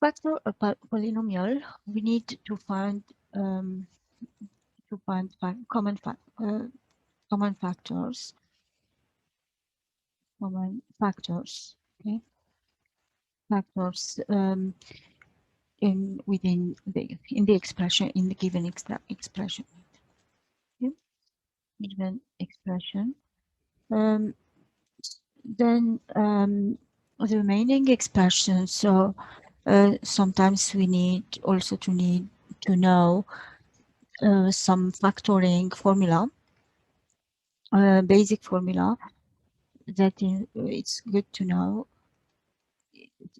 factor a polynomial, we need to find common factors. Okay, factors in the expression, in the given expression. Okay? Given expression. Then the remaining expressions. So sometimes we need also to know some factoring formula, basic formula that it's good to know.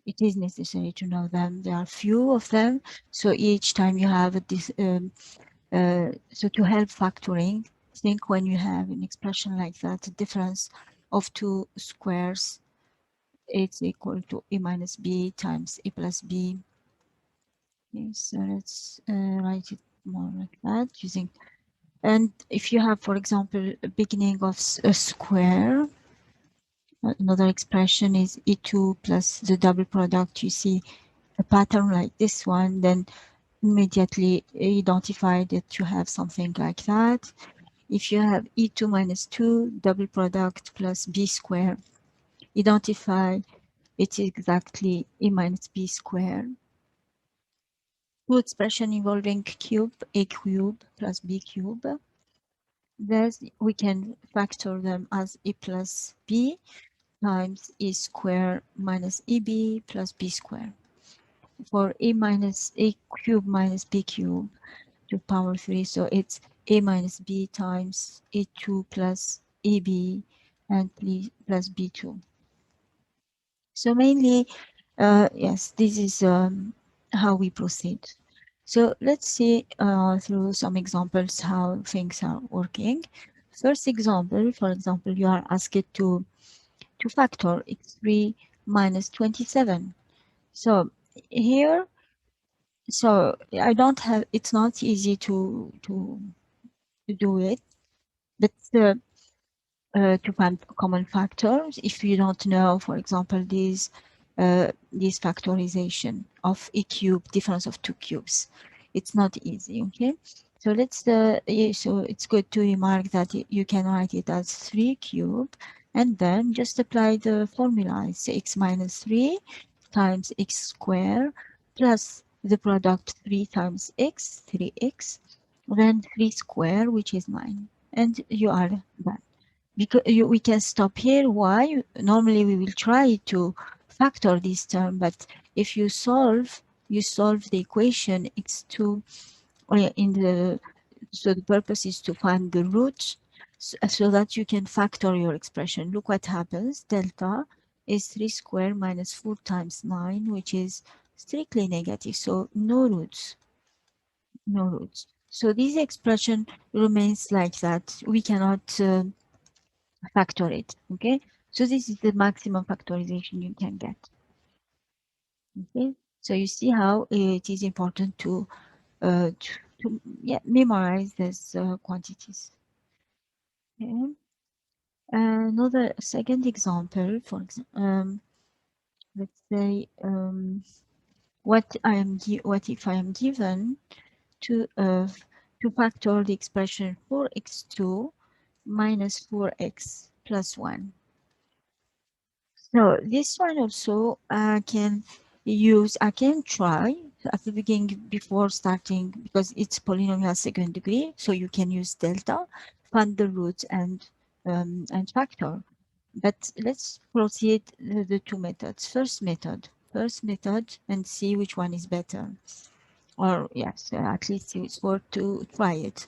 It is necessary to know them. There are few of them, so each time you have this. So to help factoring, think when you have an expression like that, the difference of two squares, it's equal to a minus b times a plus b. Okay, so let's write it more like that using. And if you have, for example, a beginning of a square, another expression is e2 plus the double product, you see a pattern like this one, then immediately identify that you have something like that. If you have e2 minus 2 double product plus b square, identify it's exactly a minus b square. Two expression involving cube, a cube plus b cube. Thus, we can factor them as a plus b times a square minus eb plus b square. For a minus a cube minus b cube to power 3, so it's a minus b times a2 plus ab and plus b2. So mainly, yes, this is how we proceed. So let's see through some examples how things are working. First example, for example, you are asked to factor x3 minus 27. So here, so I don't have, it's not easy to do it, but to find common factors, if you don't know, for example, this factorization of a cube, difference of two cubes, it's not easy. Okay, so let's so it's good to remark that you can write it as 3 cube and then just apply the formula. It's x minus 3 times x square plus the product 3 times x, 3x, then 3 square, which is 9, and you are done. Because we can stop here. Why? Normally we will try to factor this term, but if you solve the equation x2 in the, so the purpose is to find the root so that you can factor your expression. Look what happens. Delta is 3 squared minus 4 times 9, which is strictly negative, so no roots. So this expression remains like that. We cannot factor it. Okay, so this is the maximum factorization you can get. Okay, so you see how it is important to memorize these quantities. Okay. Another second example, for example, let's say what if I am given to factor the expression 4x2 minus 4x plus 1. So this one also I can try at the beginning before starting, because it's polynomial second degree, so you can use delta, find the root and factor. But let's proceed the two methods. First method and see which one is better. Or yes, at least it's worth to try it.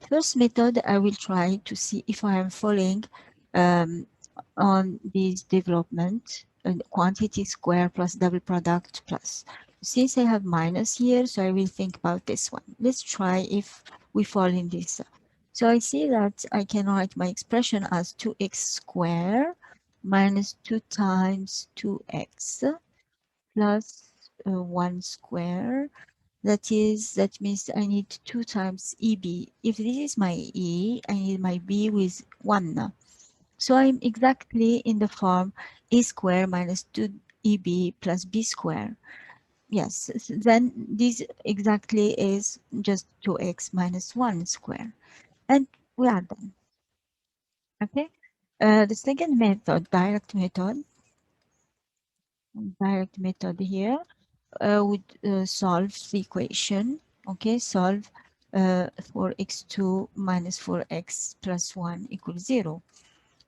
First method, I will try to see if I am following on this development and quantity square plus double product plus. Since I have minus here, so I will think about this one. Let's try if we fall in this. So I see that I can write my expression as 2x squared minus 2 times 2x plus 1 square. That means I need 2 times EB. If this is my E, I need my B with 1. So I'm exactly in the form a square minus 2EB plus B square. yes, then this exactly is just 2x minus 1 square. And we are done. Okay. The second method, direct method here would solve the equation. Okay, solve for x2 minus 4x plus 1 equals 0.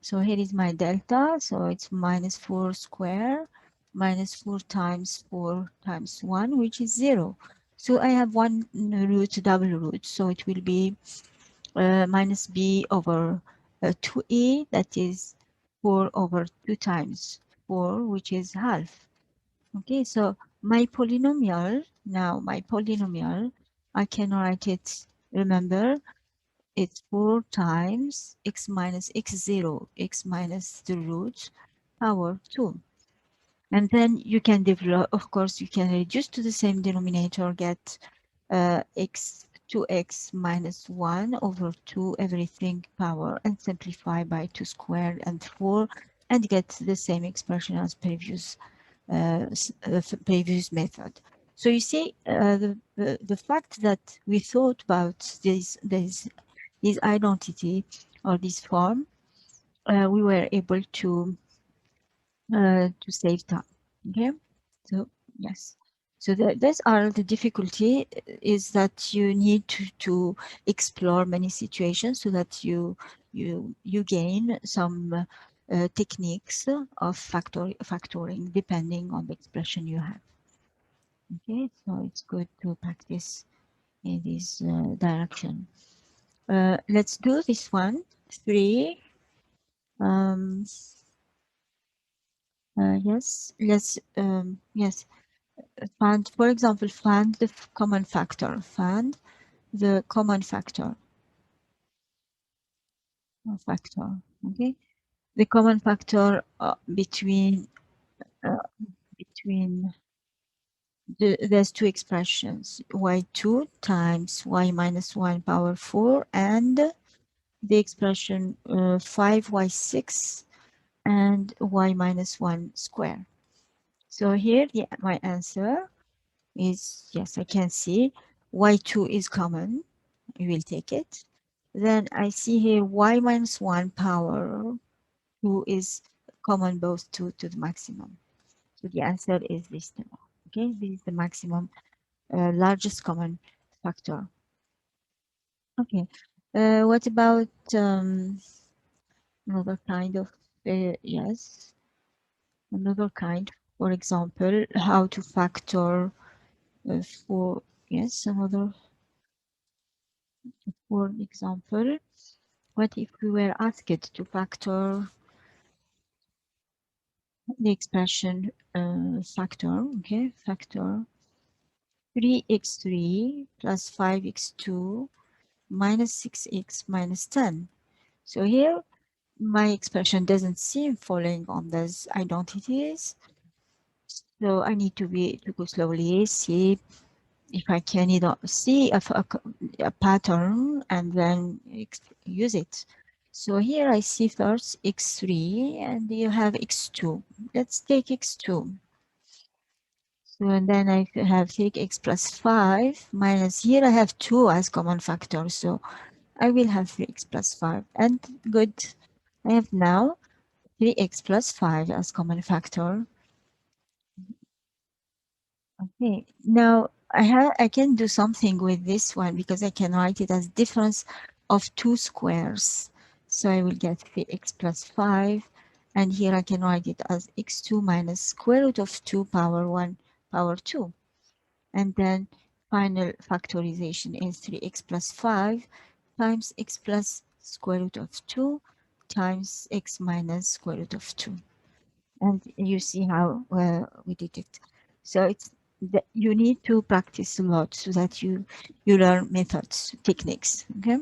So here is my delta. So it's minus 4 square minus 4 times 4 times 1, which is 0. So I have one root, double root. So it will be minus b over 2a, that is 4 over 2 times 4, which is half. Okay, so my polynomial, now my polynomial, I can write it, remember, it's 4 times x minus x0, x minus the root power 2. And then you can develop, of course, you can reduce to the same denominator, get x 2x minus 1 over 2 everything power, and simplify by 2 squared and 4, and get the same expression as previous method. So you see, the fact that we thought about this identity or this form, we were able to save time. Okay, so yes. So those are the difficulty, is that you need to explore many situations so that you gain some techniques of factoring depending on the expression you have. Okay, so it's good to practice in this direction. Let's do this one. 3. Um, yes, let's yes. Find, for example, find the common factor. Find the common factor. Okay, the common factor uh, between there's two expressions: y2 times y minus 1 power 4, and the expression 5y6 and y minus 1 square. So here, my answer is yes, I can see y2 is common. We will take it. Then I see here y minus 1 power 2 is common both to the maximum. So the answer is this term. Okay, this is the maximum, largest common factor. Okay, what about another kind of, yes, another kind, for example, how to factor for, yes, another, for example, what if we were asked to factor the expression factor, okay, factor 3x3 plus 5x2 minus 6x minus 10. So here my expression doesn't seem following on those identities. So I need to go slowly, see if I can either see a pattern and then use it. So here I see first x3 and you have x2. Let's take x2. So and then I have take x plus 5 minus, here I have 2 as common factor. So I will have 3x plus 5. And good, I have now 3x plus 5 as common factor. Okay, now I can do something with this one because I can write it as difference of 2 squares. So I will get 3x plus 5, and here I can write it as x2 minus square root of 2 power 1 power 2. And then final factorization is 3x plus 5 times x plus square root of 2 times x minus square root of 2. And you see how we did it. So it's you need to practice a lot so that you learn methods, techniques. Okay.